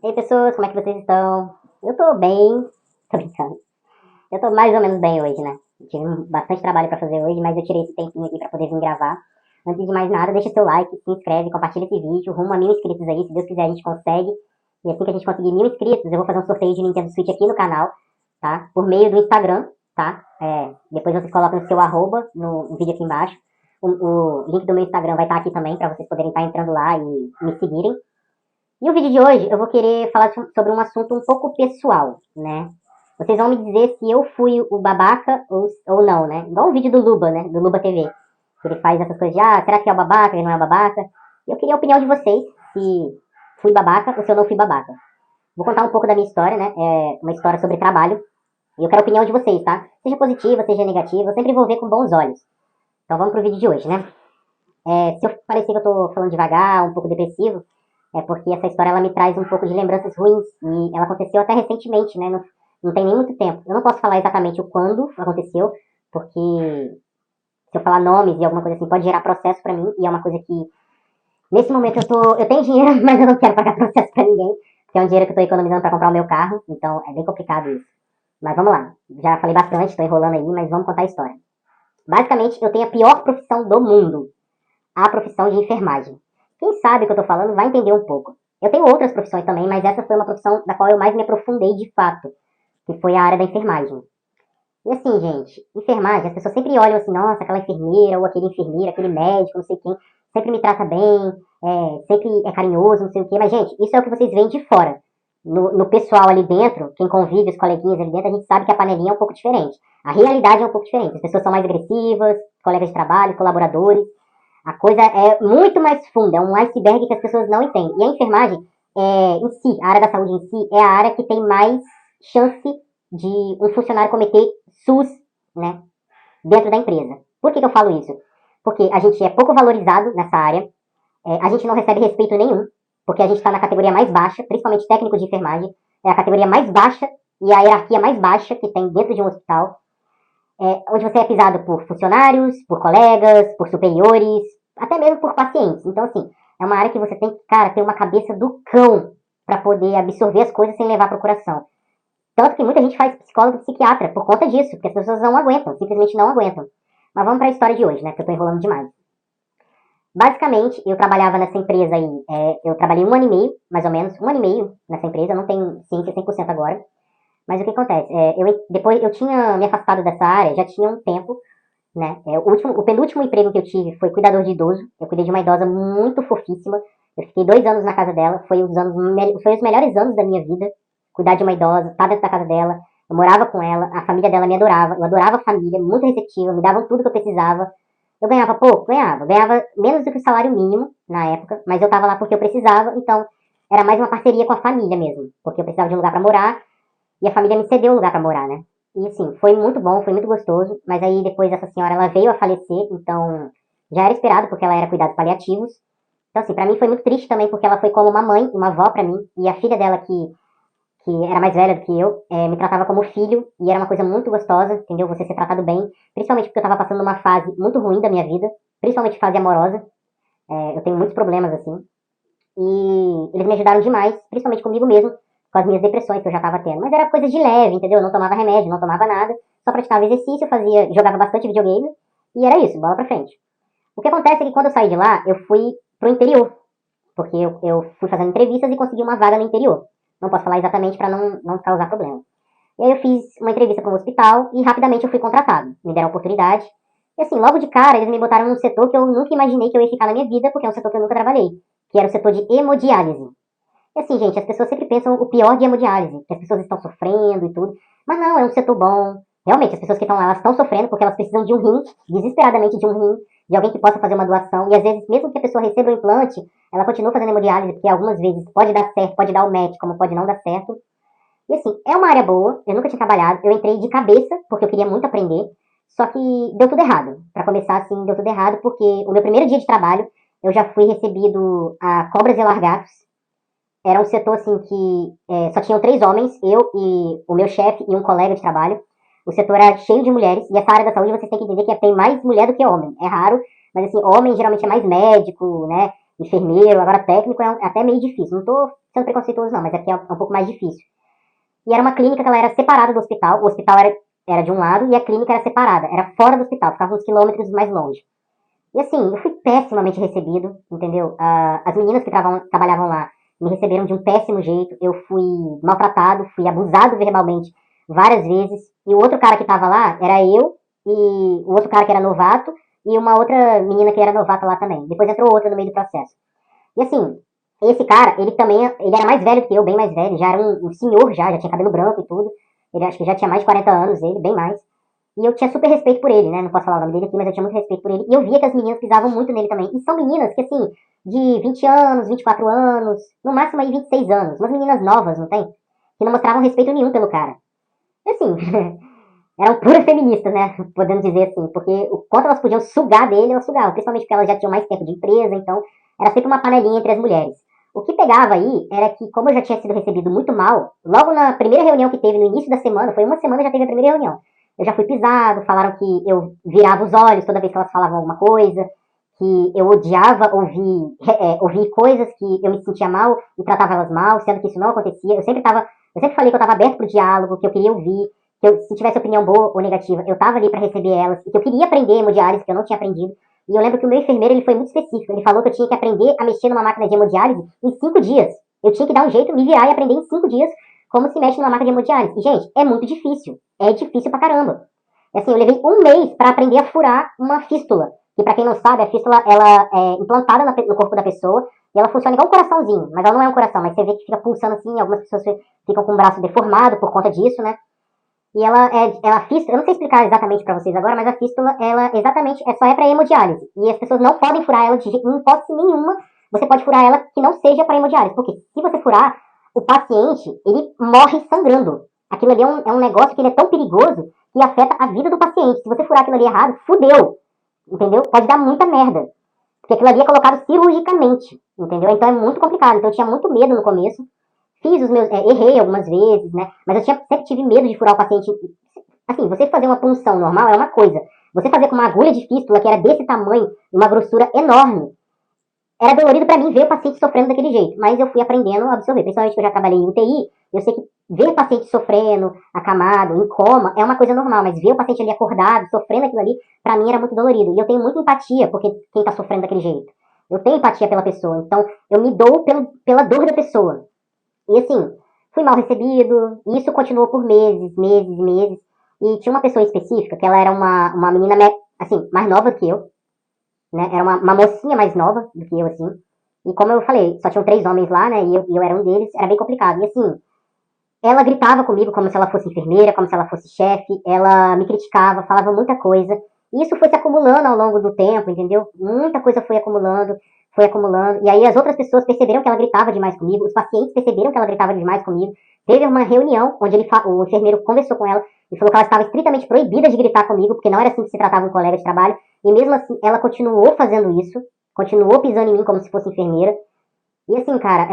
Ei, pessoas, como é que vocês estão? Eu tô bem, tô brincando. Eu tô mais ou menos bem hoje, né? Tive bastante trabalho pra fazer hoje, mas eu tirei esse tempinho aqui pra poder vir gravar. Antes de mais nada, deixa seu like, se inscreve, compartilha esse vídeo, rumo a 1000 inscritos aí, se Deus quiser a gente consegue. E assim que a gente conseguir 1000 inscritos, eu vou fazer um sorteio de Nintendo Switch aqui no canal, tá? Por meio do Instagram, tá? Depois vocês colocam o seu arroba no vídeo aqui embaixo. O link do meu Instagram vai estar aqui também, pra vocês poderem estar entrando lá e me seguirem. E o vídeo de hoje eu vou querer falar sobre um assunto um pouco pessoal, né? Vocês vão me dizer se eu fui o babaca ou não, né? Igual o vídeo do Luba, né? Do Luba TV. Que ele faz essas coisas de, será que é o babaca, ele não é o babaca? Eu queria a opinião de vocês, se fui babaca ou se eu não fui babaca. Vou contar um pouco da minha história, né? É uma história sobre trabalho. E eu quero a opinião de vocês, tá? Seja positiva, seja negativa, eu sempre vou ver com bons olhos. Então vamos pro vídeo de hoje, né? Se eu parecer que eu tô falando devagar, um pouco depressivo, é porque essa história ela me traz um pouco de lembranças ruins. E ela aconteceu até recentemente, né? Não tem nem muito tempo. Eu não posso falar exatamente o quando aconteceu, porque se eu falar nomes e alguma coisa assim, pode gerar processo pra mim. E é uma coisa que, nesse momento, eu tenho dinheiro, mas eu não quero pagar processo pra ninguém. Porque é um dinheiro que eu tô economizando pra comprar o meu carro. Então é bem complicado isso. Mas vamos lá. Já falei bastante, tô enrolando aí, mas vamos contar a história. Basicamente, eu tenho a pior profissão do mundo. A profissão de enfermagem. Quem sabe o que eu tô falando vai entender um pouco. Eu tenho outras profissões também, mas essa foi uma profissão da qual eu mais me aprofundei de fato, que foi a área da enfermagem. E assim, gente, enfermagem, as pessoas sempre olham assim, nossa, aquela enfermeira, ou aquele enfermeiro, aquele médico, não sei quem, sempre me trata bem, sempre é carinhoso, não sei o quê, mas gente, isso é o que vocês veem de fora. No pessoal ali dentro, quem convive, os coleguinhas ali dentro, a gente sabe que a panelinha é um pouco diferente. A realidade é um pouco diferente. As pessoas são mais agressivas, colegas de trabalho, colaboradores. A coisa é muito mais funda, é um iceberg que as pessoas não entendem. E a enfermagem, em si, a área da saúde em si, é a área que tem mais chance de um funcionário cometer SUS, né, dentro da empresa. Por que eu falo isso? Porque a gente é pouco valorizado nessa área, a gente não recebe respeito nenhum, porque a gente está na categoria mais baixa, principalmente técnico de enfermagem, é a categoria mais baixa e a hierarquia mais baixa que tem dentro de um hospital, onde você é pisado por funcionários, por colegas, por superiores, até mesmo por pacientes. Então, assim, é uma área que você tem que, cara, ter uma cabeça do cão para poder absorver as coisas sem levar para o coração. Tanto que muita gente faz psicólogo e psiquiatra por conta disso, porque as pessoas não aguentam, simplesmente não aguentam. Mas vamos para a história de hoje, né, porque eu tô enrolando demais. Basicamente, eu trabalhava nessa empresa aí, eu trabalhei 1 ano e meio, mais ou menos, 1 ano e meio nessa empresa, eu não tenho ciência 100% agora. Mas o que acontece? Depois eu tinha me afastado dessa área, já tinha um tempo, né? O penúltimo emprego que eu tive foi cuidador de idoso. Eu cuidei de uma idosa muito fofíssima. Eu fiquei 2 anos na casa dela. Foi os melhores anos da minha vida. Cuidar de uma idosa, estar dentro da casa dela. Eu morava com ela, a família dela me adorava. Eu adorava a família, muito receptiva, me davam tudo que eu precisava. Eu ganhava pouco? Ganhava menos do que o salário mínimo na época, mas eu tava lá porque eu precisava, então era mais uma parceria com a família mesmo. Porque eu precisava de um lugar para morar e a família me cedeu o lugar para morar, né? E assim, foi muito bom, foi muito gostoso. Mas aí depois essa senhora, ela veio a falecer, então já era esperado, porque ela era cuidados paliativos. Então assim, pra mim foi muito triste também, porque ela foi como uma mãe, uma avó pra mim. E a filha dela, que era mais velha do que eu, me tratava como filho. E era uma coisa muito gostosa, entendeu? Você ser tratado bem. Principalmente porque eu tava passando uma fase muito ruim da minha vida. Principalmente fase amorosa. Eu tenho muitos problemas, assim. E eles me ajudaram demais, principalmente comigo mesmo, com as minhas depressões que eu já tava tendo. Mas era coisa de leve, entendeu? Eu não tomava remédio, não tomava nada. Só praticava exercício, jogava bastante videogame. E era isso, bola pra frente. O que acontece é que quando eu saí de lá, eu fui pro interior. Porque eu fui fazendo entrevistas e consegui uma vaga no interior. Não posso falar exatamente pra não causar problema. E aí eu fiz uma entrevista para um hospital e rapidamente eu fui contratado. Me deram a oportunidade. E assim, logo de cara, eles me botaram num setor que eu nunca imaginei que eu ia ficar na minha vida, porque é um setor que eu nunca trabalhei. Que era o setor de hemodiálise. E assim, gente, as pessoas sempre pensam o pior de hemodiálise, que as pessoas estão sofrendo e tudo. Mas não, é um setor bom. Realmente, as pessoas que estão lá, elas estão sofrendo porque elas precisam de um rim, desesperadamente de um rim, de alguém que possa fazer uma doação. E às vezes, mesmo que a pessoa receba o implante, ela continua fazendo hemodiálise, porque algumas vezes pode dar certo, pode dar o match, como pode não dar certo. E assim, é uma área boa, eu nunca tinha trabalhado, eu entrei de cabeça, porque eu queria muito aprender, só que deu tudo errado. Pra começar, assim, deu tudo errado, porque o meu primeiro dia de trabalho, eu já fui recebido a cobras e largatos. Era um setor, assim, que só tinham 3 homens, eu e o meu chefe e um colega de trabalho. O setor era cheio de mulheres, e essa área da saúde vocês têm que entender que tem mais mulher do que homem. É raro, mas assim, homem geralmente é mais médico, né? enfermeiro, agora técnico é até meio difícil. Não tô sendo preconceituoso não, mas aqui é um pouco mais difícil. E era uma clínica que ela era separada do hospital, o hospital era de um lado e a clínica era separada, era fora do hospital, ficava uns quilômetros mais longe. E assim, eu fui pessimamente recebido, entendeu? As meninas que trabalhavam lá me receberam de um péssimo jeito, eu fui maltratado, fui abusado verbalmente várias vezes, e o outro cara que tava lá era eu, e o outro cara que era novato, e uma outra menina que era novata lá também. Depois entrou outra no meio do processo. E assim, esse cara, ele também, ele era mais velho que eu, bem mais velho, já era um senhor já tinha cabelo branco e tudo. Ele acho que já tinha mais de 40 anos, ele, bem mais. E eu tinha super respeito por ele, né? Não posso falar o nome dele aqui, mas eu tinha muito respeito por ele. E eu via que as meninas pisavam muito nele também. E são meninas que, assim, de 20 anos, 24 anos, no máximo aí 26 anos. Umas meninas novas, não tem? Que não mostravam respeito nenhum pelo cara. E assim, eram puras feministas, né? Podemos dizer assim. Porque o quanto elas podiam sugar dele, elas sugavam. Principalmente porque elas já tinham mais tempo de empresa, então era sempre uma panelinha entre as mulheres. O que pegava aí era que, como eu já tinha sido recebido muito mal, logo na primeira reunião que teve no início da semana, foi uma semana já teve a primeira reunião. Eu já fui pisado, falaram que eu virava os olhos toda vez que elas falavam alguma coisa, que eu odiava ouvir coisas que eu me sentia mal e tratava elas mal, sendo que isso não acontecia. Eu sempre falei que eu estava aberto para o diálogo, que eu queria ouvir, que se tivesse opinião boa ou negativa, eu estava ali para receber elas, e que eu queria aprender hemodiálise, que eu não tinha aprendido. E eu lembro que o meu enfermeiro ele foi muito específico. Ele falou que eu tinha que aprender a mexer numa máquina de hemodiálise em 5 dias. Eu tinha que dar um jeito, me virar e aprender em 5 dias como se mexe numa máquina de hemodiálise. E, gente, é muito difícil. É difícil pra caramba. E, assim, eu levei um mês para aprender a furar uma fístula. Que, para quem não sabe, a fístula ela é implantada no corpo da pessoa e ela funciona igual um coraçãozinho. Mas ela não é um coração, mas você vê que fica pulsando assim. Algumas pessoas ficam com o braço deformado por conta disso, né? E ela fístula, eu não sei explicar exatamente pra vocês agora, mas a fístula, ela exatamente só é pra hemodiálise. E as pessoas não podem furar ela de hipótese nenhuma. Você pode furar ela que não seja pra hemodiálise. Porque se você furar, o paciente, ele morre sangrando. Aquilo ali é um negócio que ele é tão perigoso que afeta a vida do paciente. Se você furar aquilo ali errado, fudeu. Entendeu? Pode dar muita merda. Porque aquilo ali é colocado cirurgicamente. Entendeu? Então é muito complicado. Então eu tinha muito medo no começo. Fiz os meus. Errei algumas vezes, né? Mas eu sempre tive medo de furar o paciente. Assim, você fazer uma punção normal é uma coisa. Você fazer com uma agulha de fístula que era desse tamanho, uma grossura enorme, era dolorido pra mim ver o paciente sofrendo daquele jeito. Mas eu fui aprendendo a absorver. Principalmente que eu já trabalhei em UTI, eu sei que ver o paciente sofrendo, acamado, em coma, é uma coisa normal. Mas ver o paciente ali acordado, sofrendo aquilo ali, pra mim era muito dolorido. E eu tenho muita empatia por quem tá sofrendo daquele jeito. Eu tenho empatia pela pessoa. Então, eu me dou pela dor da pessoa. E assim, fui mal recebido, e isso continuou por meses, meses, meses. E tinha uma pessoa específica, que ela era uma menina, assim, mais nova que eu, né? Era uma mocinha mais nova do que eu, assim. E como eu falei, só tinham 3 homens lá, né? E eu era um deles, era bem complicado. E assim, ela gritava comigo como se ela fosse enfermeira, como se ela fosse chefe, ela me criticava, falava muita coisa. E isso foi se acumulando ao longo do tempo, entendeu? Muita coisa foi acumulando. E aí as outras pessoas perceberam que ela gritava demais comigo, os pacientes perceberam que ela gritava demais comigo. Teve uma reunião onde o enfermeiro conversou com ela e falou que ela estava estritamente proibida de gritar comigo, porque não era assim que se tratava um colega de trabalho. E mesmo assim, ela continuou fazendo isso, continuou pisando em mim como se fosse enfermeira. E assim, cara,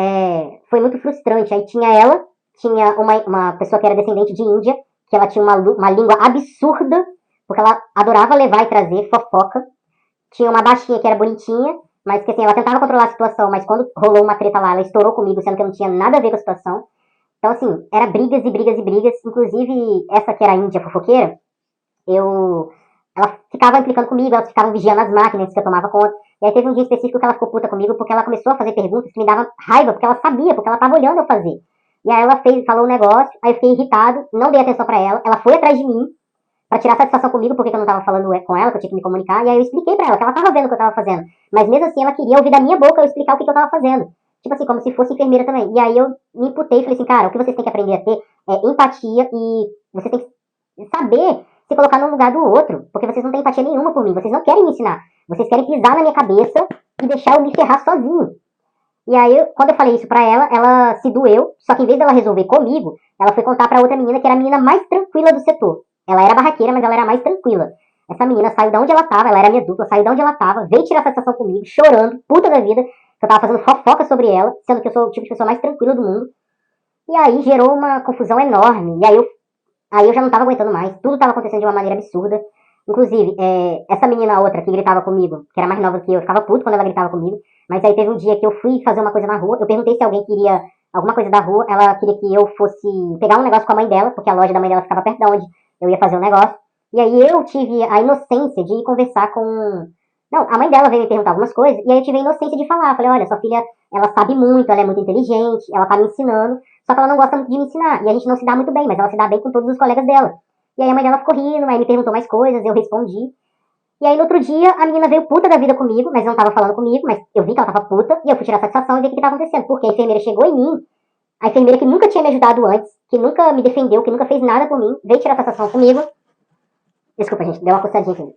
foi muito frustrante. Aí tinha uma pessoa que era descendente de Índia, que ela tinha uma língua absurda, porque ela adorava levar e trazer fofoca. Tinha uma baixinha que era bonitinha, mas que assim, ela tentava controlar a situação, mas quando rolou uma treta lá, ela estourou comigo, sendo que eu não tinha nada a ver com a situação. Então, assim, era brigas e brigas e brigas. Inclusive, essa que era a Índia fofoqueira, ela ficava implicando comigo, elas ficavam vigiando as máquinas que eu tomava conta. E aí teve um dia específico que ela ficou puta comigo porque ela começou a fazer perguntas que me davam raiva, porque ela sabia, porque ela tava olhando eu fazer. E aí ela falou um negócio, aí eu fiquei irritado, não dei atenção pra ela foi atrás de mim pra tirar satisfação comigo, porque eu não tava falando com ela, que eu tinha que me comunicar, e aí eu expliquei pra ela que ela tava vendo o que eu tava fazendo. Mas mesmo assim, ela queria ouvir da minha boca eu explicar o que eu tava fazendo. Tipo assim, como se fosse enfermeira também. E aí eu me imputei e falei assim, cara, o que vocês têm que aprender a ter é empatia e você tem que saber se colocar no lugar do outro, porque vocês não têm empatia nenhuma por mim, vocês não querem me ensinar, vocês querem pisar na minha cabeça e deixar eu me ferrar sozinho. E aí, quando eu falei isso pra ela se doeu, só que em vez dela resolver comigo, ela foi contar pra outra menina que era a menina mais tranquila do setor. Ela era barraqueira, mas ela era mais tranquila. Essa menina saiu de onde ela tava, ela era minha dupla, saiu de onde ela tava, veio tirar satisfação comigo, chorando, puta da vida, que eu tava fazendo fofoca sobre ela, sendo que eu sou o tipo de pessoa mais tranquila do mundo. E aí gerou uma confusão enorme. E aí eu já não tava aguentando mais, tudo tava acontecendo de uma maneira absurda. Inclusive, essa menina outra que gritava comigo, que era mais nova que eu ficava puto quando ela gritava comigo. Mas aí teve um dia que eu fui fazer uma coisa na rua, eu perguntei se alguém queria alguma coisa da rua, ela queria que eu fosse pegar um negócio com a mãe dela, porque a loja da mãe dela ficava perto de onde eu ia fazer o negócio. E aí eu tive a inocência de ir conversar com... Não, a mãe dela veio me perguntar algumas coisas, e aí eu tive a inocência de falar. Falei, olha, sua filha, ela sabe muito, ela é muito inteligente, ela tá me ensinando, só que ela não gosta muito de me ensinar. E a gente não se dá muito bem, mas ela se dá bem com todos os colegas dela. E aí a mãe dela ficou rindo, aí me perguntou mais coisas, eu respondi. E aí no outro dia a menina veio puta da vida comigo, mas não tava falando comigo, mas eu vi que ela tava puta, e eu fui tirar satisfação e ver o que tava acontecendo. Porque a enfermeira chegou em mim, a enfermeira que nunca tinha me ajudado antes, que nunca me defendeu, que nunca fez nada por mim, veio tirar satisfação comigo. Desculpa, gente, deu uma coçadinha aqui.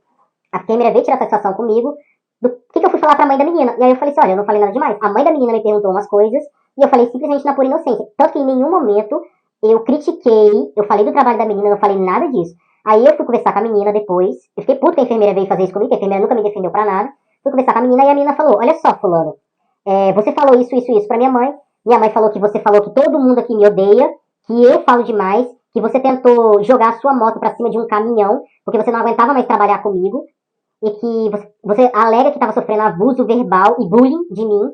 A enfermeira veio tirar satisfação comigo do que eu fui falar pra mãe da menina. E aí eu falei assim, olha, eu não falei nada demais. A mãe da menina me perguntou umas coisas, e eu falei simplesmente na pura inocência. Tanto que em nenhum momento eu critiquei, eu falei do trabalho da menina, não falei nada disso. Aí eu fui conversar com a menina depois. Eu fiquei puto que a enfermeira veio fazer isso comigo, que a enfermeira nunca me defendeu pra nada. Fui conversar com a menina e a menina falou, olha só, fulano, você falou isso pra minha mãe. Minha mãe falou que você falou que todo mundo aqui me odeia, que eu falo demais, que você tentou jogar a sua moto pra cima de um caminhão, porque você não aguentava mais trabalhar comigo, e que você alega que estava sofrendo abuso verbal e bullying de mim,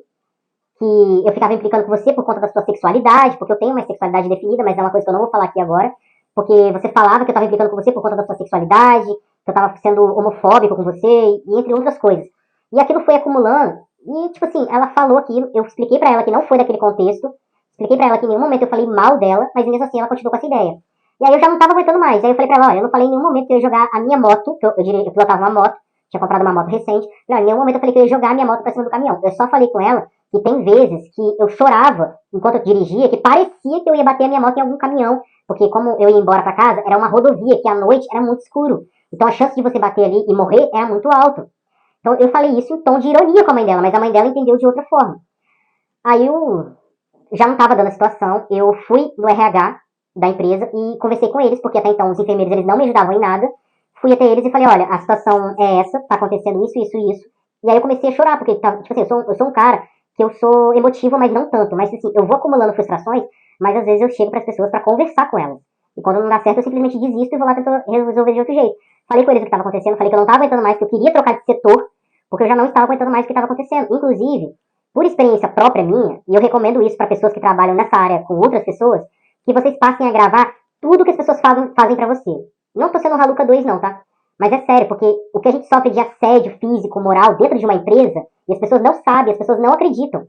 que eu ficava implicando com você por conta da sua sexualidade, porque eu tenho uma sexualidade definida, mas é uma coisa que eu não vou falar aqui agora, porque você falava que eu estava implicando com você por conta da sua sexualidade, que eu estava sendo homofóbico com você, e entre outras coisas. E aquilo foi acumulando, e tipo assim, ela falou aquilo, eu expliquei pra ela que não foi daquele contexto, expliquei pra ela que em nenhum momento eu falei mal dela, mas mesmo assim ela continuou com essa ideia. E aí eu já não tava aguentando mais, aí eu falei pra ela, olha, eu não falei em nenhum momento que eu ia jogar a minha moto, que eu pilotava uma moto, tinha comprado uma moto recente, não, em nenhum momento eu falei que eu ia jogar a minha moto pra cima do caminhão. Eu só falei com ela que tem vezes que eu chorava enquanto eu dirigia, que parecia que eu ia bater a minha moto em algum caminhão, porque como eu ia embora pra casa, era uma rodovia que à noite era muito escuro. Então a chance de você bater ali e morrer era muito alta. Então eu falei isso em tom de ironia com a mãe dela, mas a mãe dela entendeu de outra forma. Aí eu já não estava dando a situação, eu fui no RH da empresa e conversei com eles, porque até então os enfermeiros eles não me ajudavam em nada. Fui até eles e falei, olha, a situação é essa, tá acontecendo isso, isso e isso. E aí eu comecei a chorar, porque, tipo assim, eu sou um cara que eu sou emotivo, mas não tanto. Mas assim, eu vou acumulando frustrações, mas às vezes eu chego para as pessoas para conversar com elas. E quando não dá certo, eu simplesmente desisto e vou lá tentar resolver de outro jeito. Falei com eles o que estava acontecendo, falei que eu não estava aguentando mais, que eu queria trocar de setor, porque eu já não estava aguentando mais o que estava acontecendo. Inclusive, por experiência própria minha, e eu recomendo isso para pessoas que trabalham nessa área com outras pessoas, que vocês passem a gravar tudo que as pessoas fazem para você. Não tô sendo Haluca 2 não, tá? Mas é sério, porque o que a gente sofre de assédio físico, moral dentro de uma empresa, e as pessoas não sabem, as pessoas não acreditam.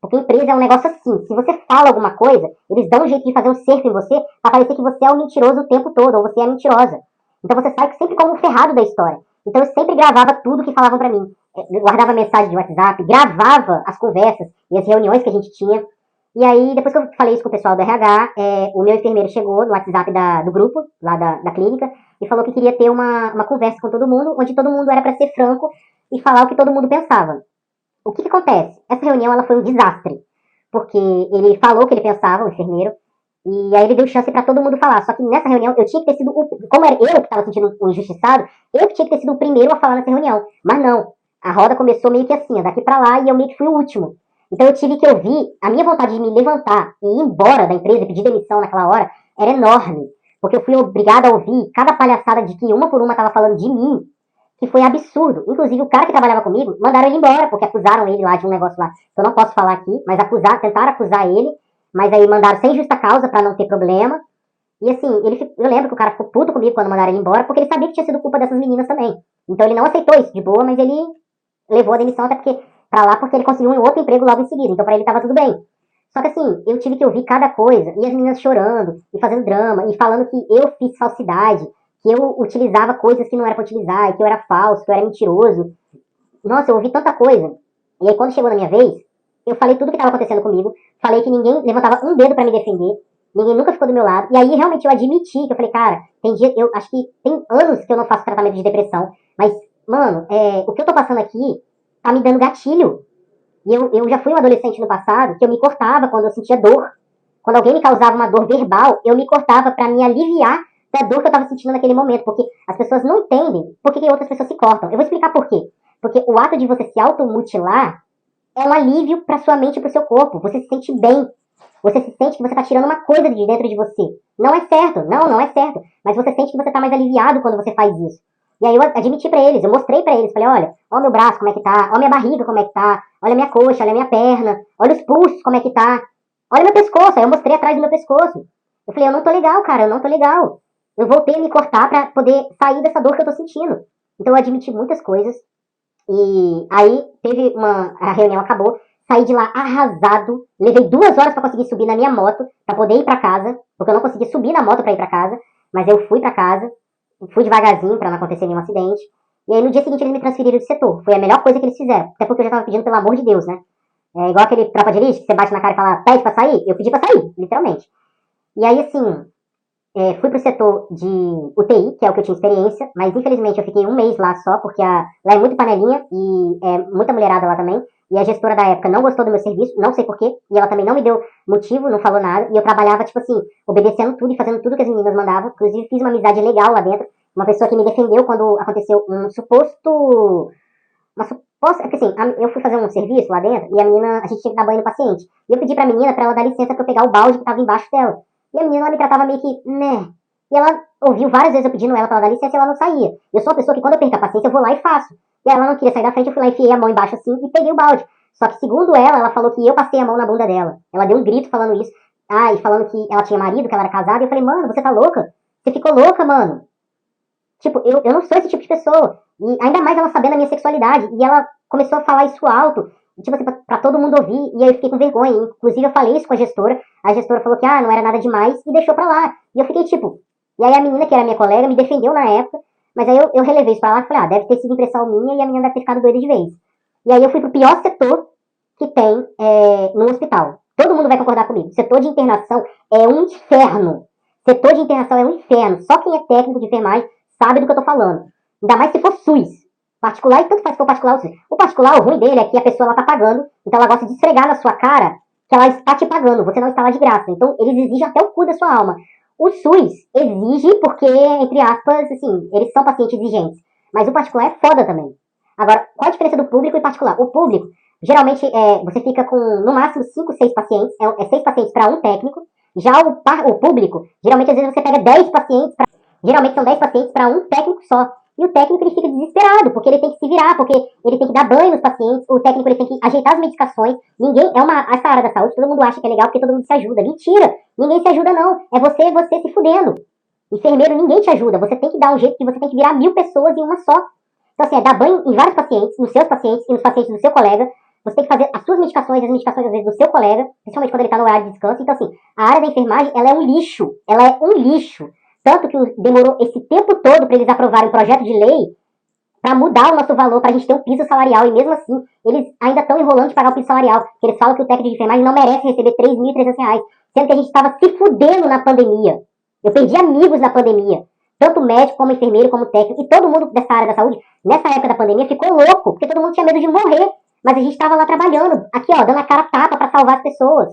Porque empresa é um negócio assim, se você fala alguma coisa, eles dão um jeito de fazer um cerco em você pra parecer que você é um mentiroso o tempo todo, ou você é mentirosa. Então você sai sempre como um ferrado da história. Então eu sempre gravava tudo que falavam pra mim. Eu guardava mensagem de WhatsApp, gravava as conversas e as reuniões que a gente tinha. E aí, depois que eu falei isso com o pessoal do RH, o meu enfermeiro chegou no WhatsApp do grupo, lá da clínica, e falou que queria ter uma conversa com todo mundo, onde todo mundo era para ser franco e falar o que todo mundo pensava. O que acontece? Essa reunião ela foi um desastre, porque ele falou o que ele pensava, o enfermeiro, e aí ele deu chance para todo mundo falar. Só que nessa reunião eu tinha que ter sido, como era eu que estava sentindo o injustiçado, eu que tinha que ter sido o primeiro a falar nessa reunião. Mas não, a roda começou meio que assim, daqui para lá, e eu meio que fui o último. Então eu tive que ouvir, a minha vontade de me levantar e ir embora da empresa, pedir demissão naquela hora, era enorme. Porque eu fui obrigada a ouvir cada palhaçada de que uma por uma estava falando de mim, que foi absurdo. Inclusive, o cara que trabalhava comigo, mandaram ele embora, porque acusaram ele lá de um negócio lá, que eu não posso falar aqui, mas tentaram acusar ele, mas aí mandaram sem justa causa para não ter problema. E assim, eu lembro que o cara ficou puto comigo quando mandaram ele embora, porque ele sabia que tinha sido culpa dessas meninas também. Então ele não aceitou isso de boa, mas ele levou a demissão até pra lá, porque ele conseguiu um outro emprego logo em seguida. Então pra ele tava tudo bem. Só que assim, eu tive que ouvir cada coisa, e as meninas chorando, e fazendo drama, e falando que eu fiz falsidade, que eu utilizava coisas que não era pra utilizar, e que eu era falso, que eu era mentiroso. Nossa, eu ouvi tanta coisa. E aí quando chegou na minha vez, eu falei tudo o que estava acontecendo comigo, falei que ninguém levantava um dedo para me defender, ninguém nunca ficou do meu lado. E aí realmente eu admiti que eu falei, cara, tem dia, eu acho que tem anos que eu não faço tratamento de depressão, mas, mano, o que eu tô passando aqui tá me dando gatilho. E eu já fui um adolescente no passado que eu me cortava quando eu sentia dor. Quando alguém me causava uma dor verbal, eu me cortava para me aliviar da dor que eu tava sentindo naquele momento, porque as pessoas não entendem por que outras pessoas se cortam. Eu vou explicar por quê. Porque o ato de você se automutilar é um alívio para sua mente e para o seu corpo. Você se sente bem. Você se sente que você está tirando uma coisa de dentro de você. Não é certo. Não é certo. Mas você sente que você está mais aliviado quando você faz isso. E aí eu admiti pra eles, eu mostrei pra eles, falei, olha, ó meu braço como é que tá, ó minha barriga como é que tá, olha minha coxa, olha minha perna, olha os pulsos como é que tá, olha meu pescoço, aí eu mostrei atrás do meu pescoço. Eu falei, eu não tô legal, cara, eu não tô legal. Eu voltei a me cortar pra poder sair dessa dor que eu tô sentindo. Então eu admiti muitas coisas, e aí teve a reunião acabou, saí de lá arrasado, levei 2 horas pra conseguir subir na minha moto, pra poder ir pra casa, porque eu não conseguia subir na moto pra ir pra casa, mas eu fui pra casa, fui devagarzinho pra não acontecer nenhum acidente, e aí no dia seguinte eles me transferiram de setor, foi a melhor coisa que eles fizeram, até porque eu já tava pedindo pelo amor de Deus, né? É igual aquele tropa de elite, que você bate na cara e fala, pede pra sair, eu pedi pra sair, literalmente. E aí assim, fui pro setor de UTI, que é o que eu tinha experiência, mas infelizmente eu fiquei um mês lá só, porque lá é muito panelinha e é muita mulherada lá também. E a gestora da época não gostou do meu serviço, não sei porquê, e ela também não me deu motivo, não falou nada. E eu trabalhava, tipo assim, obedecendo tudo e fazendo tudo que as meninas mandavam. Inclusive fiz uma amizade legal lá dentro, uma pessoa que me defendeu quando aconteceu um suposto. Uma suposta. Porque assim, eu fui fazer um serviço lá dentro e a menina, a gente tinha que dar banho no paciente. E eu pedi pra menina pra ela dar licença pra eu pegar o balde que tava embaixo dela. E a menina ela me tratava meio que, né? E ela ouviu várias vezes eu pedindo ela pra ela dar licença e ela não saía. Eu sou uma pessoa que quando eu perco a paciência eu vou lá e faço. E ela não queria sair da frente, eu fui lá e enfiei a mão embaixo assim e peguei o balde. Só que segundo ela falou que eu passei a mão na bunda dela. Ela deu um grito falando isso. Ah, e falando que ela tinha marido, que ela era casada. E eu falei, mano, você tá louca? Você ficou louca, mano. Tipo, eu não sou esse tipo de pessoa. E ainda mais ela sabendo a minha sexualidade. E ela começou a falar isso alto, tipo assim, pra todo mundo ouvir. E aí eu fiquei com vergonha. Inclusive eu falei isso com a gestora. A gestora falou que, não era nada demais e deixou pra lá. E eu fiquei tipo. E aí a menina, que era minha colega, me defendeu na época. Mas aí eu relevei isso pra lá e falei, deve ter sido impressão minha e a menina deve ter ficado doida de vez. E aí eu fui pro pior setor que tem no hospital. Todo mundo vai concordar comigo. O setor de internação é um inferno. Setor de internação é um inferno. Só quem é técnico de enfermagem sabe do que eu tô falando. Ainda mais se for SUS. Particular, e tanto faz que for particular ou SUS. O particular, o ruim dele é que a pessoa ela tá pagando, então ela gosta de esfregar na sua cara que ela está te pagando, você não está lá de graça. Então eles exigem até o cu da sua alma. O SUS exige porque, entre aspas, assim, eles são pacientes exigentes. Mas o particular é foda também. Agora, qual a diferença do público e particular? O público, geralmente, você fica com, no máximo, 5, 6 pacientes. É 6 pacientes para um técnico. Já o público, geralmente, às vezes, você pega 10 pacientes. Geralmente, são 10 pacientes para um técnico só. E o técnico ele fica desesperado, porque ele tem que se virar, porque ele tem que dar banho nos pacientes, o técnico ele tem que ajeitar as medicações. Essa área da saúde, todo mundo acha que é legal porque todo mundo se ajuda. Mentira! Ninguém se ajuda, não. É você se fudendo. Enfermeiro, ninguém te ajuda. Você tem que dar um jeito que você tem que virar 1000 pessoas em uma só. Então, assim, dar banho em vários pacientes, nos seus pacientes e nos pacientes do seu colega. Você tem que fazer as suas medicações, as medicações, às vezes, do seu colega, principalmente quando ele está no horário de descanso. Então, assim, a área da enfermagem, ela é um lixo. Ela é um lixo. Tanto que demorou esse tempo todo para eles aprovarem um projeto de lei para mudar o nosso valor, para a gente ter um piso salarial. E mesmo assim, eles ainda estão enrolando de pagar o piso salarial. Porque eles falam que o técnico de enfermagem não merece receber R$ 3.300, sendo que a gente estava se fudendo na pandemia. Eu perdi amigos na pandemia. Tanto médico, como enfermeiro, como técnico. E todo mundo dessa área da saúde, nessa época da pandemia, ficou louco. Porque todo mundo tinha medo de morrer. Mas a gente estava lá trabalhando. Aqui, ó, dando a cara tapa para salvar as pessoas.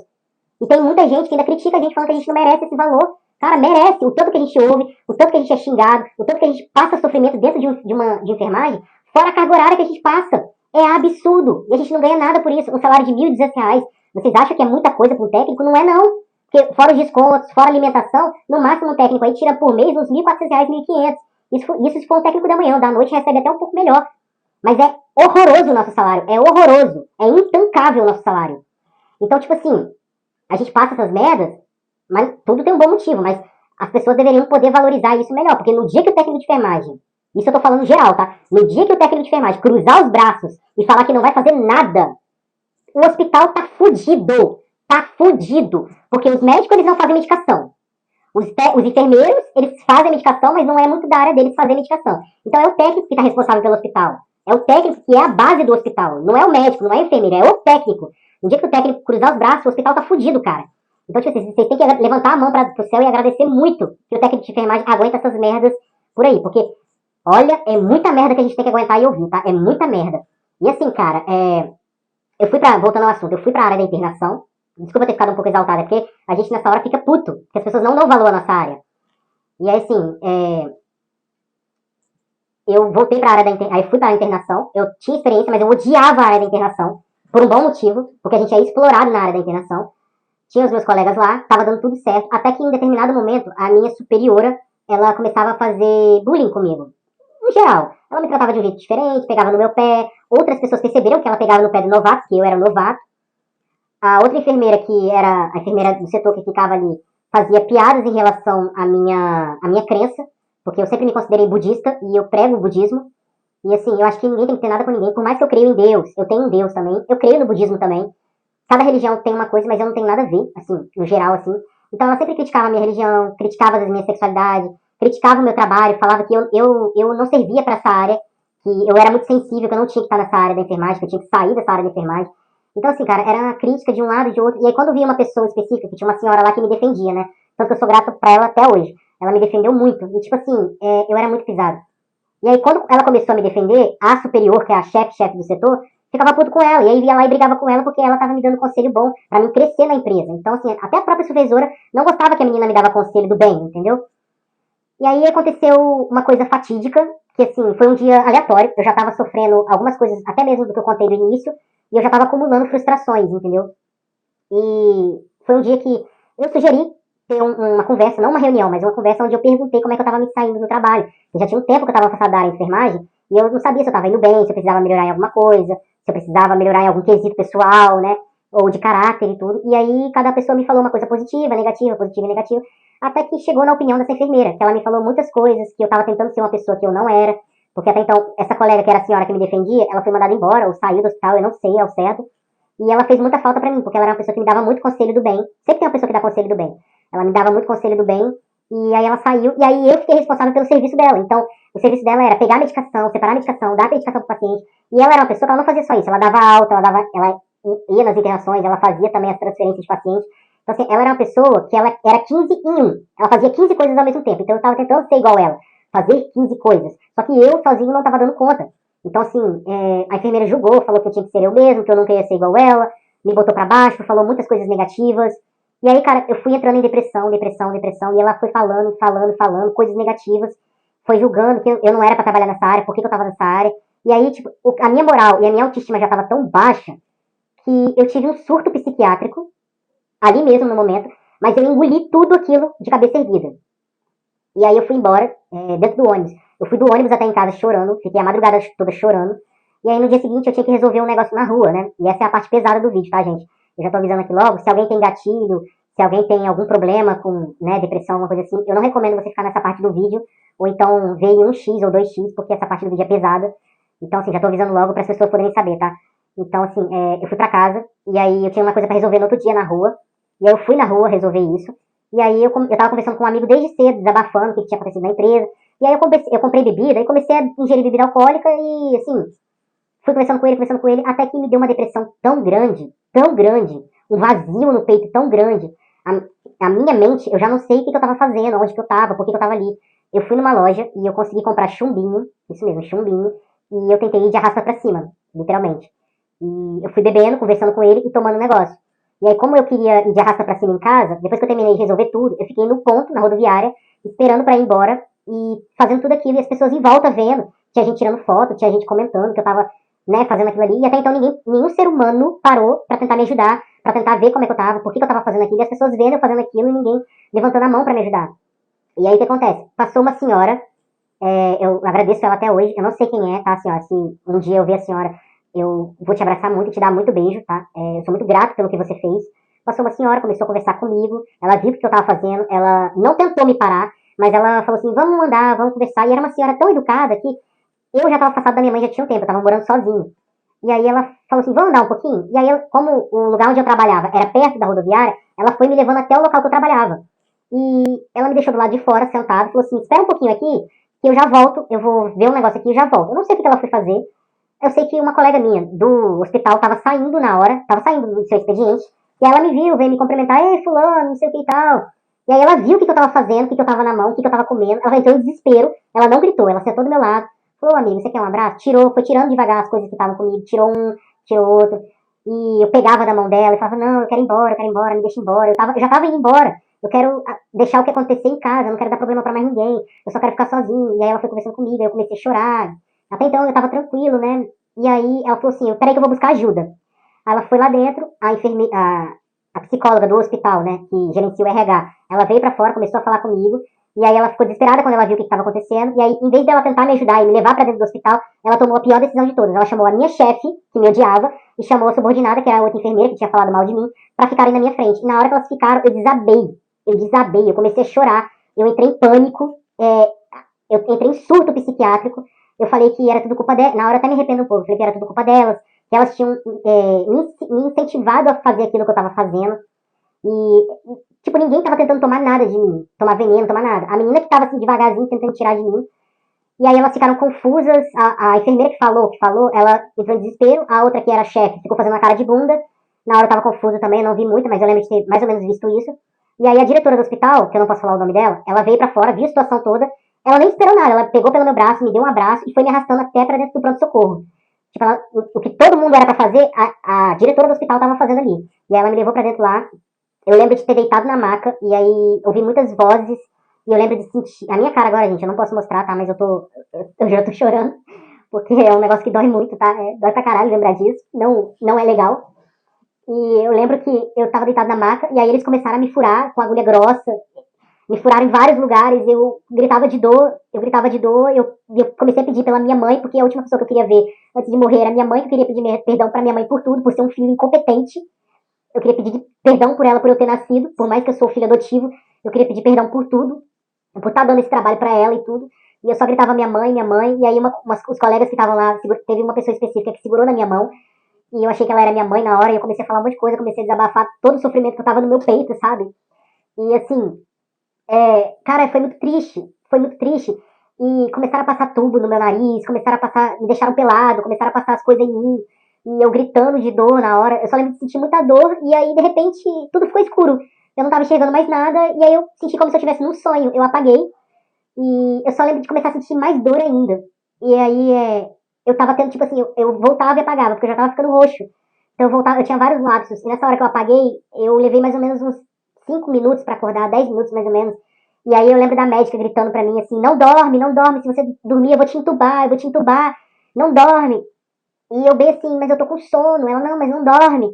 E tem muita gente que ainda critica a gente, falando que a gente não merece esse valor. Cara, merece. O tanto que a gente ouve, o tanto que a gente é xingado, o tanto que a gente passa sofrimento dentro de enfermagem, fora a carga horária que a gente passa. É absurdo. E a gente não ganha nada por isso. Um salário de R$ 1.200. Vocês acham que é muita coisa para um técnico? Não é, não. Porque fora os descontos, fora a alimentação, no máximo um técnico aí tira por mês uns R$ 1.400, R$ 1.500. Isso se for um técnico da manhã, da noite recebe até um pouco melhor. Mas é horroroso o nosso salário. É horroroso. É intancável o nosso salário. Então, tipo assim, a gente passa essas merdas, mas tudo tem um bom motivo, mas as pessoas deveriam poder valorizar isso melhor, porque no dia que o técnico de enfermagem, isso eu tô falando geral, tá? No dia que o técnico de enfermagem cruzar os braços e falar que não vai fazer nada, o hospital tá fudido. Tá fudido. Porque os médicos, eles não fazem medicação. Os enfermeiros, eles fazem medicação, mas não é muito da área deles fazer medicação. Então é o técnico que tá responsável pelo hospital. É o técnico que é a base do hospital. Não é o médico, não é o enfermeiro, é o técnico. No dia que o técnico cruzar os braços, o hospital tá fudido, cara. Então, tipo assim, vocês têm que levantar a mão pro céu e agradecer muito que o técnico de enfermagem aguenta essas merdas por aí. Porque, olha, é muita merda que a gente tem que aguentar e ouvir, tá? É muita merda. E assim, cara, voltando ao assunto, eu fui pra área da internação. Desculpa ter ficado um pouco exaltada, porque a gente nessa hora fica puto, porque as pessoas não dão valor à nossa área. E aí, assim, eu voltei pra área da internação, aí fui pra internação, eu tinha experiência, mas eu odiava a área da internação, por um bom motivo, porque a gente é explorado na área da internação. Tinha os meus colegas lá, tava dando tudo certo, até que em determinado momento, a minha superiora, ela começava a fazer bullying comigo. no geral. Ela me tratava de um jeito diferente, pegava no meu pé. Outras pessoas perceberam que ela pegava no pé do novato, que eu era novato. A outra enfermeira, que era a enfermeira do setor que ficava ali, fazia piadas em relação à minha crença, porque eu sempre me considerei budista e eu prego o budismo. E assim, eu acho que ninguém tem que ter nada com ninguém, por mais que eu creio em Deus, eu tenho em Deus também, eu creio no budismo também. Cada religião tem uma coisa, mas eu não tenho nada a ver, assim, no geral, assim. Então ela sempre criticava a minha religião, criticava as minhas sexualidades, criticava o meu trabalho, falava que eu não servia para essa área, que eu era muito sensível, que eu não tinha que estar nessa área da enfermagem, que eu tinha que sair dessa área da enfermagem. Então, assim, cara, era uma crítica de um lado e de outro. E aí, quando eu via uma pessoa específica, que tinha uma senhora lá que me defendia, né? Tanto que eu sou grata pra ela até hoje. Ela me defendeu muito. E, tipo assim, eu era muito pisado. E aí, quando ela começou a me defender, a superior, que é a chefe do setor, ficava puto com ela. E aí, ia lá e brigava com ela porque ela tava me dando conselho bom pra mim crescer na empresa. Então, assim, até a própria supervisora não gostava que a menina me dava conselho do bem, entendeu? E aí aconteceu uma coisa fatídica, que assim, foi um dia aleatório. Eu já tava sofrendo algumas coisas, até mesmo do que eu contei no início, e eu já tava acumulando frustrações, entendeu? E foi um dia que eu sugeri ter uma conversa, não uma reunião, mas uma conversa onde eu perguntei como é que eu tava me saindo do trabalho. Eu já tinha um tempo que eu tava afastada da área de enfermagem, e eu não sabia se eu tava indo bem, se eu precisava melhorar em alguma coisa, se eu precisava melhorar em algum quesito pessoal, né? Ou de caráter e tudo. E aí cada pessoa me falou uma coisa positiva e negativa. Até que chegou na opinião dessa enfermeira, que ela me falou muitas coisas, que eu tava tentando ser uma pessoa que eu não era. Porque até então, essa colega que era a senhora que me defendia, ela foi mandada embora, ou saiu do hospital, eu não sei ao certo. E ela fez muita falta pra mim, porque ela era uma pessoa que me dava muito conselho do bem. Sempre tem uma pessoa que dá conselho do bem. Ela me dava muito conselho do bem, e aí ela saiu, e aí eu fiquei responsável pelo serviço dela. Então, o serviço dela era pegar a medicação, separar a medicação, dar a medicação pro paciente. E ela era uma pessoa que ela não fazia só isso, ela dava alta, ela ia nas internações, ela fazia também as transferências de pacientes. Então, assim, ela era uma pessoa que ela era 15 em 1. Ela fazia 15 coisas ao mesmo tempo. Então, eu tava tentando ser igual ela, fazer 15 coisas. Só que eu, sozinho, não tava dando conta. Então, assim, a enfermeira julgou, falou que eu tinha que ser eu mesmo, que eu nunca ia ser igual ela, me botou pra baixo, falou muitas coisas negativas. E aí, cara, eu fui entrando em depressão, e ela foi falando coisas negativas, foi julgando que eu não era pra trabalhar nessa área, por que eu tava nessa área. E aí, tipo, a minha moral e a minha autoestima já tava tão baixa que eu tive um surto psiquiátrico, ali mesmo no momento, mas eu engoli tudo aquilo de cabeça erguida. E aí eu fui embora, dentro do ônibus. Eu fui do ônibus até em casa chorando, fiquei a madrugada toda chorando. E aí no dia seguinte eu tinha que resolver um negócio na rua, né? E essa é a parte pesada do vídeo, tá, gente? Eu já tô avisando aqui logo, se alguém tem gatilho, se alguém tem algum problema com, né, depressão, alguma coisa assim, eu não recomendo você ficar nessa parte do vídeo, ou então ver em 1x ou 2x, porque essa parte do vídeo é pesada. Então, assim, já tô avisando logo para as pessoas poderem saber, tá? Então, assim, eu fui pra casa, e aí eu tinha uma coisa pra resolver no outro dia na rua, e aí eu fui na rua resolver isso, e aí eu tava conversando com um amigo desde cedo, desabafando o que tinha acontecido na empresa, e aí eu comprei bebida, e comecei a ingerir bebida alcoólica, e assim, fui conversando com ele, até que me deu uma depressão tão grande, um vazio no peito tão grande. A minha mente, eu já não sei o que eu tava fazendo, onde que eu tava, por que eu tava ali. Eu fui numa loja e eu consegui comprar chumbinho, isso mesmo, chumbinho, e eu tentei ir de arrasta pra cima, literalmente. E eu fui bebendo, conversando com ele e tomando um negócio. E aí, como eu queria ir de arrasta pra cima em casa, depois que eu terminei de resolver tudo, eu fiquei no ponto, na rodoviária, esperando pra ir embora e fazendo tudo aquilo, e as pessoas em volta vendo. Tinha gente tirando foto, tinha gente comentando que eu tava, né, fazendo aquilo ali, e até então nenhum ser humano parou pra tentar me ajudar, pra tentar ver como é que eu tava, por que eu tava fazendo aquilo, e as pessoas vendo eu fazendo aquilo e ninguém levantando a mão pra me ajudar. E aí o que acontece? Passou uma senhora, eu agradeço ela até hoje, eu não sei quem é, tá, senhora? Se um dia eu ver a senhora, eu vou te abraçar muito e te dar muito beijo, tá? Eu sou muito grato pelo que você fez. Passou uma senhora, começou a conversar comigo, ela viu o que eu tava fazendo, ela não tentou me parar, mas ela falou assim, vamos andar, vamos conversar. E era uma senhora tão educada que eu já tava afastada da minha mãe já tinha um tempo, eu tava morando sozinho. E aí ela falou assim, vamos andar um pouquinho? E aí, como o lugar onde eu trabalhava era perto da rodoviária, ela foi me levando até o local que eu trabalhava. E ela me deixou do lado de fora, sentado, e falou assim, espera um pouquinho aqui, que eu já volto, eu vou ver um negócio aqui e já volto. Eu não sei o que ela foi fazer. Eu sei que uma colega minha do hospital estava saindo na hora, estava saindo do seu expediente, e ela me viu, veio me cumprimentar, ei, fulano, não sei o que e tal. E aí ela viu o que eu estava fazendo, o que eu estava na mão, o que eu estava comendo, ela entrou em desespero, ela não gritou, ela sentou do meu lado, falou, amigo, você quer um abraço? Tirou, foi tirando devagar as coisas que estavam comigo, tirou um, tirou outro, e eu pegava da mão dela e falava, não, eu quero ir embora, me deixa embora, eu já estava indo embora, eu quero deixar o que acontecer em casa, eu não quero dar problema pra mais ninguém, eu só quero ficar sozinho. E aí ela foi conversando comigo, aí eu comecei a chorar. Até então eu tava tranquilo, né? E aí ela falou assim, peraí que eu vou buscar ajuda. Aí ela foi lá dentro, a psicóloga do hospital, né, que gerencia o RH, ela veio pra fora, começou a falar comigo, E aí ela ficou desesperada quando ela viu o que estava acontecendo. E aí, em vez dela tentar me ajudar e me levar pra dentro do hospital, ela tomou a pior decisão de todas. Ela chamou a minha chefe, que me odiava, e chamou a subordinada, que era a outra enfermeira, que tinha falado mal de mim, pra ficarem na minha frente. E na hora que elas ficaram, eu desabei. Eu comecei a chorar. Eu entrei em pânico. Eu entrei em surto psiquiátrico. Eu falei que era tudo culpa delas. Na hora eu até me arrependo um pouco. Eu falei que era tudo culpa delas. Que elas tinham me incentivado a fazer aquilo que eu tava fazendo. E, tipo, ninguém tava tentando tomar nada de mim. Tomar veneno, tomar nada. A menina que tava assim devagarzinho tentando tirar de mim. E aí elas ficaram confusas. A enfermeira que falou, ela entrou em desespero. A outra que era chefe ficou fazendo uma cara de bunda. Na hora eu tava confusa também, eu não vi muito, mas eu lembro de ter mais ou menos visto isso. E aí a diretora do hospital, que eu não posso falar o nome dela, ela veio pra fora, viu a situação toda. Ela nem esperou nada, ela pegou pelo meu braço, me deu um abraço e foi me arrastando até pra dentro do pronto-socorro. Tipo, o que todo mundo era pra fazer, a diretora do hospital tava fazendo ali. E aí ela me levou pra dentro lá. Eu lembro de ter deitado na maca e aí ouvi muitas vozes. E eu lembro de sentir. A minha cara agora, gente, eu não posso mostrar, tá? Mas eu já tô chorando. Porque é um negócio que dói muito, tá? Dói pra caralho lembrar disso. Não é legal. E eu lembro que eu tava deitado na maca e aí eles começaram a me furar com agulha grossa. Me furaram em vários lugares, eu gritava de dor, eu comecei a pedir pela minha mãe, porque a última pessoa que eu queria ver antes de morrer era minha mãe, que eu queria pedir perdão pra minha mãe por tudo, por ser um filho incompetente. Eu queria pedir perdão por ela, por eu ter nascido, por mais que eu sou filho adotivo, eu queria pedir perdão por tudo, por estar dando esse trabalho pra ela e tudo. E eu só gritava minha mãe, e aí os colegas que estavam lá, teve uma pessoa específica que segurou na minha mão, e eu achei que ela era minha mãe na hora, e eu comecei a falar um monte de coisa, comecei a desabafar todo o sofrimento que eu tava no meu peito, sabe? E assim, cara, foi muito triste. E começaram a passar tubo no meu nariz, me deixaram pelado, começaram a passar as coisas em mim. E eu gritando de dor na hora. Eu só lembro de sentir muita dor, e aí, de repente, tudo ficou escuro. Eu não tava enxergando mais nada, e aí eu senti como se eu estivesse num sonho. Eu apaguei, e eu só lembro de começar a sentir mais dor ainda. E aí, eu tava tendo, tipo assim, eu voltava e apagava, porque eu já tava ficando roxo. Então eu voltava, eu tinha vários lapsos. E nessa hora que eu apaguei, eu levei mais ou menos uns 5 minutos pra acordar, 10 minutos mais ou menos. E aí eu lembro da médica gritando pra mim assim, não dorme, não dorme, se você dormir eu vou te entubar, não dorme. E eu bem assim, mas eu tô com sono. Ela, não, mas não dorme.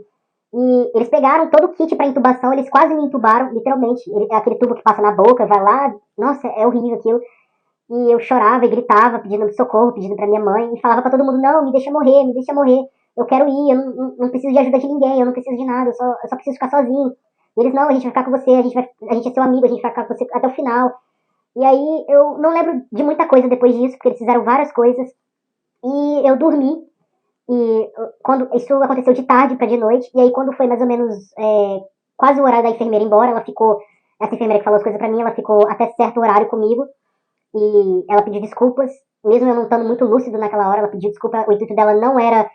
E eles pegaram todo o kit pra intubação, eles quase me intubaram, literalmente. Aquele tubo que passa na boca, vai lá, nossa, é horrível aquilo. E eu chorava e gritava, pedindo socorro, pedindo pra minha mãe, e falava pra todo mundo, não, me deixa morrer, eu quero ir, eu não preciso de ajuda de ninguém, eu não preciso de nada, eu só preciso ficar sozinho. E eles, não, a gente vai ficar com você, a gente é seu amigo, a gente vai ficar com você até o final. E aí eu não lembro de muita coisa depois disso, porque eles fizeram várias coisas. E eu dormi. E quando isso aconteceu de tarde pra de noite. E aí quando foi mais ou menos quase o horário da enfermeira ir embora, essa enfermeira que falou as coisas pra mim, ela ficou até certo horário comigo. E ela pediu desculpas, mesmo eu não estando muito lúcido naquela hora, ela pediu desculpa. O intuito dela não era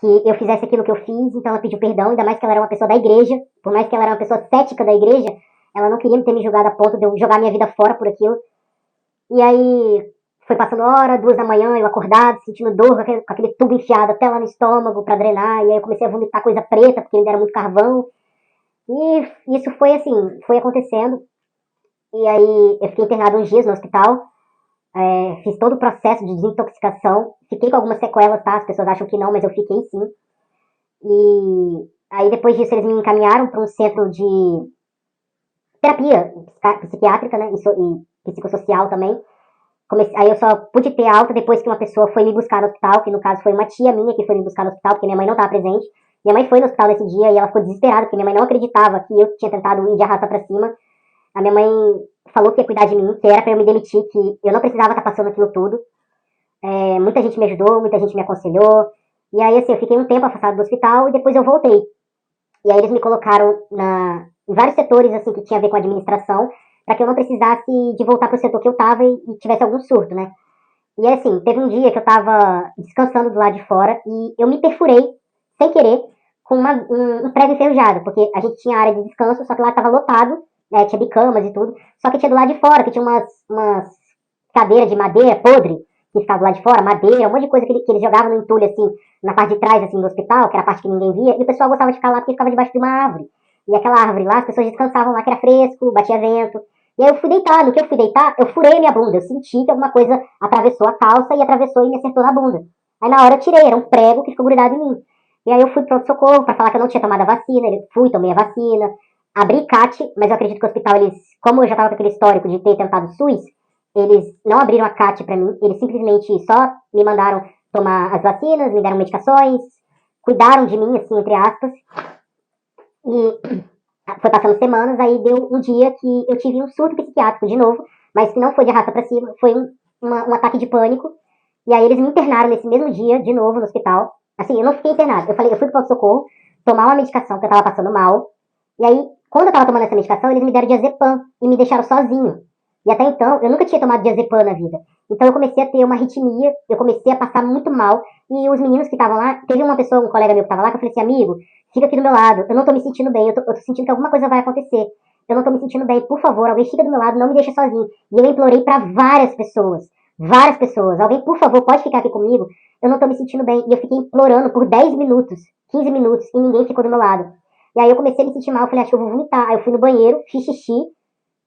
que eu fizesse aquilo que eu fiz, então ela pediu perdão, ainda mais que ela era uma pessoa da igreja, por mais que ela era uma pessoa cética da igreja, ela não queria ter me julgado a ponto de eu jogar minha vida fora por aquilo. E aí foi passando hora, 2 da manhã, eu acordado, sentindo dor, com aquele tubo enfiado até lá no estômago pra drenar, e aí eu comecei a vomitar coisa preta, porque ainda era muito carvão. E isso foi assim, foi acontecendo. E aí eu fiquei internado uns dias no hospital, fiz todo o processo de desintoxicação, fiquei com algumas sequelas, tá? As pessoas acham que não, mas eu fiquei sim. E aí depois disso eles me encaminharam para um centro de terapia psiquiátrica, né? E psicossocial também. Aí eu só pude ter alta depois que uma pessoa foi me buscar no hospital, que no caso foi uma tia minha que foi me buscar no hospital, porque minha mãe não estava presente. Minha mãe foi no hospital nesse dia e ela ficou desesperada, porque minha mãe não acreditava que eu tinha tentado ir de arrasta pra cima. A minha mãe falou que ia cuidar de mim, que era pra eu me demitir, que eu não precisava estar passando aquilo tudo. Muita gente me ajudou, muita gente me aconselhou. E aí, assim, eu fiquei um tempo afastado do hospital e depois eu voltei. E aí eles me colocaram em vários setores, assim, que tinha a ver com a administração, para que eu não precisasse de voltar pro setor que eu tava e tivesse algum surto, né? E assim, teve um dia que eu tava descansando do lado de fora e eu me perfurei, sem querer, com um prego enferrujado, porque a gente tinha área de descanso, só que lá tava lotado, né, tinha bicamas e tudo, só que tinha do lado de fora, que tinha umas cadeiras de madeira podre, que ficava do lado de fora, madeira, um monte de coisa que eles jogavam no entulho, assim, na parte de trás, assim, do hospital, que era a parte que ninguém via, e o pessoal gostava de ficar lá porque ficava debaixo de uma árvore. E aquela árvore lá, as pessoas descansavam lá, que era fresco, batia vento. E aí eu fui deitar, no que eu fui deitar, eu furei a minha bunda, eu senti que alguma coisa atravessou a calça e atravessou e me acertou na bunda. Aí na hora eu tirei, era um prego que ficou grudado em mim. E aí eu fui pro pronto-socorro pra falar que eu não tinha tomado a vacina, fui, tomei a vacina. abrir CAT, mas eu acredito que o hospital, eles, como eu já tava com aquele histórico de ter tentado SUS, eles não abriram a CAT pra mim, eles simplesmente só me mandaram tomar as vacinas, me deram medicações, cuidaram de mim, assim, entre aspas, e foi passando semanas, aí deu um dia que eu tive um surto psiquiátrico de novo, mas que não foi de arrasta pra cima, foi um ataque de pânico, e aí eles me internaram nesse mesmo dia, de novo, no hospital. Assim, eu não fiquei internada, eu fui pro pronto-socorro, tomar uma medicação que eu tava passando mal, e aí, quando eu tava tomando essa medicação, eles me deram diazepam e me deixaram sozinho. E até então, eu nunca tinha tomado diazepam na vida. Então eu comecei a ter uma arritmia, eu comecei a passar muito mal, e os meninos que estavam lá, teve uma pessoa, um colega meu que tava lá, que eu falei assim, amigo, fica aqui do meu lado, eu não tô me sentindo bem, eu tô sentindo que alguma coisa vai acontecer. Eu não tô me sentindo bem, por favor, alguém fica do meu lado, não me deixa sozinho. E eu implorei pra várias pessoas, alguém, por favor, pode ficar aqui comigo, eu não tô me sentindo bem. E eu fiquei implorando por 10 minutos, 15 minutos, e ninguém ficou do meu lado. E aí eu comecei a me sentir mal, eu falei, acho que eu vou vomitar. Aí eu fui no banheiro, fiz xixi,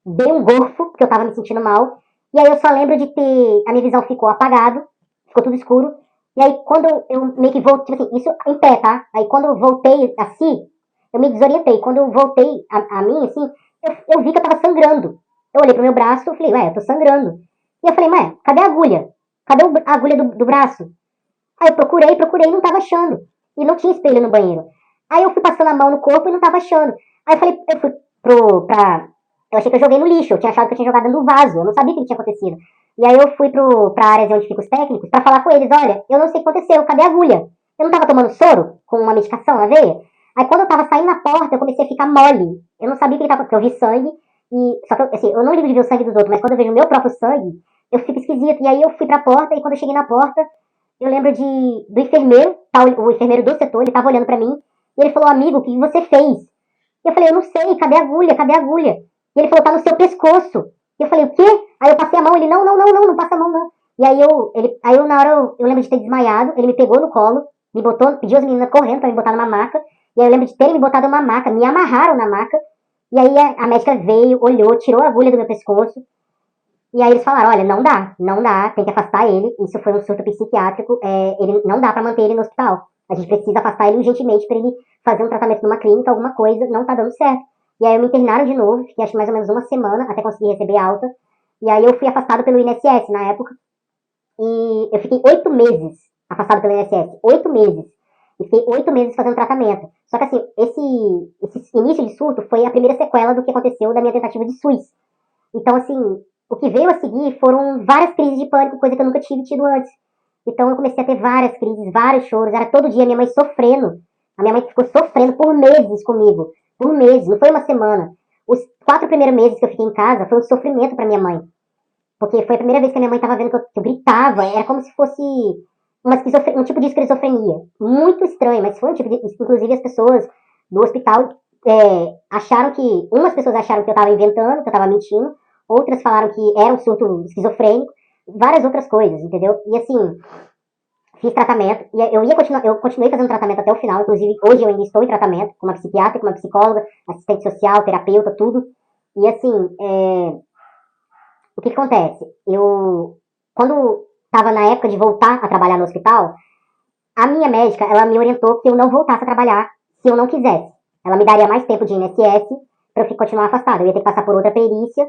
dei um gorfo, porque eu tava me sentindo mal. E aí eu só lembro de ter, a minha visão ficou apagada, ficou tudo escuro. E aí quando eu meio que voltei, tipo assim, isso em pé, tá? Aí quando eu voltei assim, eu me desorientei. Quando eu voltei a mim, assim, eu vi que eu tava sangrando. Eu olhei pro meu braço e falei, ué, eu tô sangrando. E eu falei, ué, cadê a agulha? Cadê a agulha do braço? Aí eu procurei, não tava achando. E não tinha espelho no banheiro. Aí eu fui passando a mão no corpo e não tava achando. Aí eu falei, eu fui eu achei que eu joguei no lixo, eu tinha achado que eu tinha jogado dentro do vaso, eu não sabia o que tinha acontecido. E aí eu fui pra área onde ficam os técnicos pra falar com eles, olha, eu não sei o que aconteceu, cadê a agulha? Eu não tava tomando soro com uma medicação na veia? Aí quando eu tava saindo na porta, eu comecei a ficar mole. Eu não sabia o que tava acontecendo, eu vi sangue, e só que assim, eu não ligo de ver o sangue dos outros, mas quando eu vejo o meu próprio sangue, eu fico esquisito. E aí eu fui pra porta, e quando eu cheguei na porta, eu lembro do enfermeiro, o enfermeiro do setor, ele tava olhando pra mim, e ele falou, amigo, o que você fez? E eu falei, eu não sei, cadê a agulha, cadê a agulha? E ele falou, tá no seu pescoço. E eu falei, o quê? Aí eu passei a mão, ele, não passa a mão, não. E aí eu na hora, eu lembro de ter desmaiado, ele me pegou no colo, me botou, pediu as meninas correndo pra me botar numa maca, e aí eu lembro de terem me botado numa maca, me amarraram na maca, e aí a médica veio, olhou, tirou a agulha do meu pescoço, e aí eles falaram, olha, não dá, tem que afastar ele, isso foi um surto psiquiátrico, ele não dá pra manter ele no hospital. A gente precisa afastar ele urgentemente pra ele fazer um tratamento numa clínica, alguma coisa, não tá dando certo. E aí me internaram de novo, fiquei acho mais ou menos uma semana até conseguir receber alta. E aí eu fui afastado pelo INSS na época. E eu fiquei 8 meses afastado pelo INSS. 8 meses. E fiquei 8 meses fazendo tratamento. Só que assim, esse início de surto foi a primeira sequela do que aconteceu da minha tentativa de SUS. Então, assim, o que veio a seguir foram várias crises de pânico, coisa que eu nunca tive tido antes. Então eu comecei a ter várias crises, vários choros, era todo dia minha mãe sofrendo. A minha mãe ficou sofrendo por meses comigo. Por meses, não foi uma semana. Os 4 primeiros meses que eu fiquei em casa foi um sofrimento pra minha mãe. Porque foi a primeira vez que a minha mãe tava vendo que eu gritava, era como se fosse um tipo de esquizofrenia. Muito estranho, mas foi um tipo de. Inclusive as pessoas do hospital acharam que. Umas pessoas acharam que eu tava inventando, que eu tava mentindo, outras falaram que era um surto esquizofrênico, várias outras coisas, entendeu? E assim, fiz tratamento, e eu continuei fazendo tratamento até o final, inclusive hoje eu ainda estou em tratamento, com uma psiquiatra, com uma psicóloga, assistente social, terapeuta, tudo. E assim, o que acontece? Quando estava na época de voltar a trabalhar no hospital, a minha médica, ela me orientou que eu não voltasse a trabalhar se eu não quisesse. Ela me daria mais tempo de INSS para eu continuar afastado. Eu ia ter que passar por outra perícia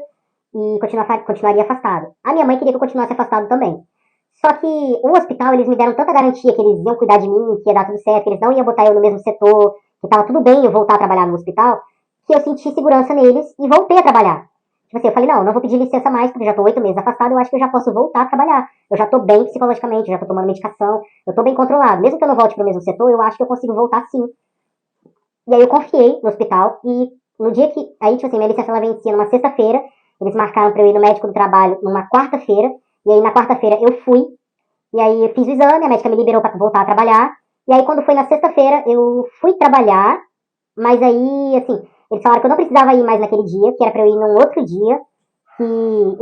e continuaria afastado. A minha mãe queria que eu continuasse afastado também. Só que o hospital, eles me deram tanta garantia que eles iam cuidar de mim, que ia dar tudo certo, que eles não iam botar eu no mesmo setor, que tava tudo bem eu voltar a trabalhar no hospital, que eu senti segurança neles e voltei a trabalhar. Tipo assim, eu falei, não vou pedir licença mais, porque já tô 8 meses afastado, eu acho que eu já posso voltar a trabalhar. Eu já tô bem psicologicamente, já tô tomando medicação, eu tô bem controlado. Mesmo que eu não volte pro mesmo setor, eu acho que eu consigo voltar sim. E aí eu confiei no hospital e no dia que, aí tipo assim, minha licença ela vencia numa sexta-feira, eles marcaram pra eu ir no médico do trabalho numa quarta-feira, e aí na quarta-feira eu fui, e aí eu fiz o exame, a médica me liberou pra voltar a trabalhar, e aí quando foi na sexta-feira eu fui trabalhar, mas aí, assim, eles falaram que eu não precisava ir mais naquele dia, que era pra eu ir num outro dia, que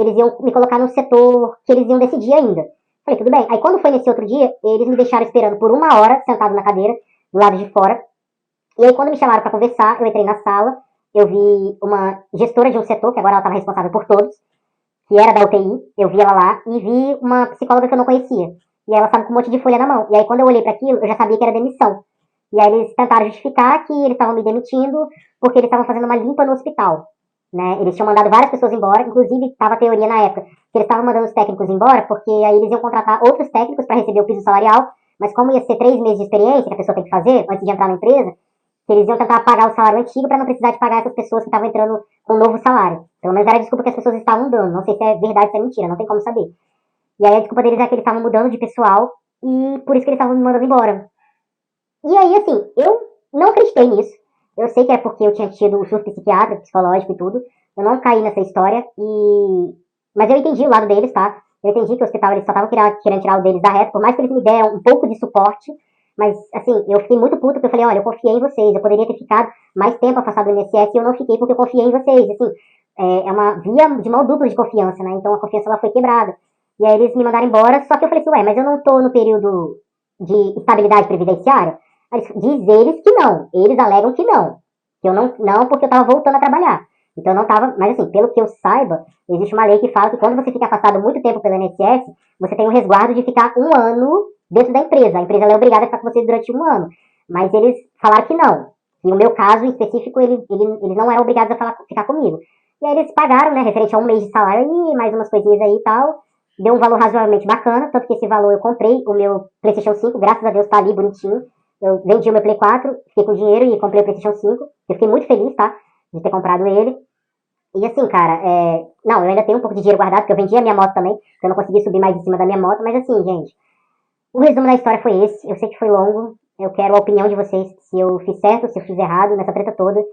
eles iam me colocar num setor que eles iam decidir ainda. Falei, tudo bem. Aí quando foi nesse outro dia, eles me deixaram esperando por 1 hora, sentado na cadeira, do lado de fora. E aí quando me chamaram pra conversar, eu entrei na sala, eu vi uma gestora de um setor, que agora ela estava responsável por todos, que era da UTI, eu vi ela lá, e vi uma psicóloga que eu não conhecia. E ela estava com um monte de folha na mão. E aí quando eu olhei para aquilo, eu já sabia que era demissão. E aí eles tentaram justificar que eles estavam me demitindo porque eles estavam fazendo uma limpa no hospital. Né? Eles tinham mandado várias pessoas embora, inclusive estava a teoria na época que eles estavam mandando os técnicos embora porque aí eles iam contratar outros técnicos para receber o piso salarial, mas como ia ser 3 meses de experiência que a pessoa tem que fazer antes de entrar na empresa, que eles iam tentar pagar o salário antigo para não precisar de pagar essas pessoas que estavam entrando com um novo salário. Pelo menos era a desculpa que as pessoas estavam dando. Não sei se é verdade ou se é mentira, não tem como saber. E aí a desculpa deles é que eles estavam mudando de pessoal e por isso que eles estavam me mandando embora. E aí, assim, eu não acreditei nisso. Eu sei que é porque eu tinha tido o surto psiquiátrico, psicológico e tudo. Eu não caí nessa história e... Mas eu entendi o lado deles, tá? Eu entendi que o hospital eles só estavam querendo tirar o deles da reta, por mais que eles me deram um pouco de suporte. Mas, assim, eu fiquei muito puto porque eu falei, olha, eu confiei em vocês. Eu poderia ter ficado mais tempo afastado do INSS e eu não fiquei porque eu confiei em vocês. Assim, é uma via de mão dupla de confiança, né? Então a confiança ela foi quebrada. E aí eles me mandaram embora, só que eu falei assim, ué, mas eu não tô no período de estabilidade previdenciária? Diz eles que não. Eles alegam que não. Que eu não porque eu tava voltando a trabalhar. Então eu não tava. Mas assim, pelo que eu saiba, existe uma lei que fala que quando você fica afastado muito tempo pelo INSS, você tem o resguardo de ficar um ano dentro da empresa. A empresa é obrigada a ficar com você durante um ano. Mas eles falaram que não. E o meu caso em específico, eles não eram obrigados a ficar comigo. E aí eles pagaram, né, referente a um mês de salário e mais umas coisinhas aí e tal. Deu um valor razoavelmente bacana, tanto que esse valor eu comprei o meu PlayStation 5, graças a Deus tá ali bonitinho. Eu vendi o meu Play 4, fiquei com dinheiro e comprei o PlayStation 5. Eu fiquei muito feliz, tá? De ter comprado ele. E assim, cara, não, eu ainda tenho um pouco de dinheiro guardado, porque eu vendi a minha moto também, porque eu não consegui subir mais em cima da minha moto. Mas assim, gente, o resumo da história foi esse. Eu sei que foi longo. Eu quero a opinião de vocês, se eu fiz certo, se eu fiz errado nessa treta toda.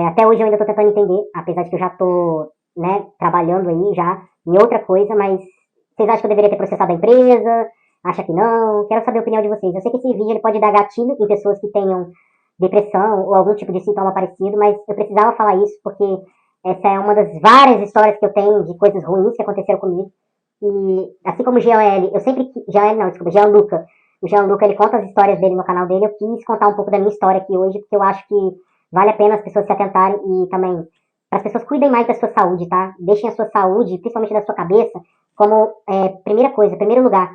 Até hoje eu ainda tô tentando entender, apesar de que eu já tô, né, trabalhando aí já em outra coisa, mas vocês acham que eu deveria ter processado a empresa? Acha que não? Quero saber a opinião de vocês. Eu sei que esse vídeo ele pode dar gatilho em pessoas que tenham depressão ou algum tipo de sintoma parecido, mas eu precisava falar isso porque essa é uma das várias histórias que eu tenho de coisas ruins que aconteceram comigo. E assim como o GeoL, eu sempre. GeoL não, desculpa, Geoluca. O Geoluca ele conta as histórias dele no canal dele. Eu quis contar um pouco da minha história aqui hoje, porque eu acho que vale a pena as pessoas se atentarem e também as pessoas cuidem mais da sua saúde, tá? Deixem a sua saúde, principalmente da sua cabeça, como primeira coisa, primeiro lugar.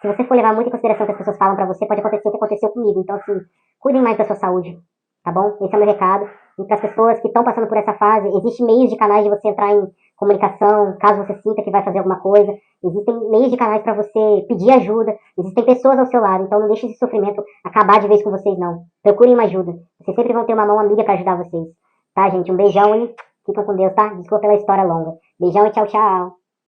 Se você for levar muito em consideração o que as pessoas falam pra você, pode acontecer o que aconteceu comigo. Então, assim, cuidem mais da sua saúde, tá bom? Esse é o meu recado. E para as pessoas que estão passando por essa fase, existem meios de canais de você entrar em comunicação, caso você sinta que vai fazer alguma coisa. Existem meios de canais para você pedir ajuda. Existem pessoas ao seu lado, então não deixe esse sofrimento acabar de vez com vocês, não. Procurem uma ajuda. Vocês sempre vão ter uma mão amiga para ajudar vocês. Tá, gente? Um beijão e fiquem com Deus, tá? Desculpa pela história longa. Beijão e tchau, tchau.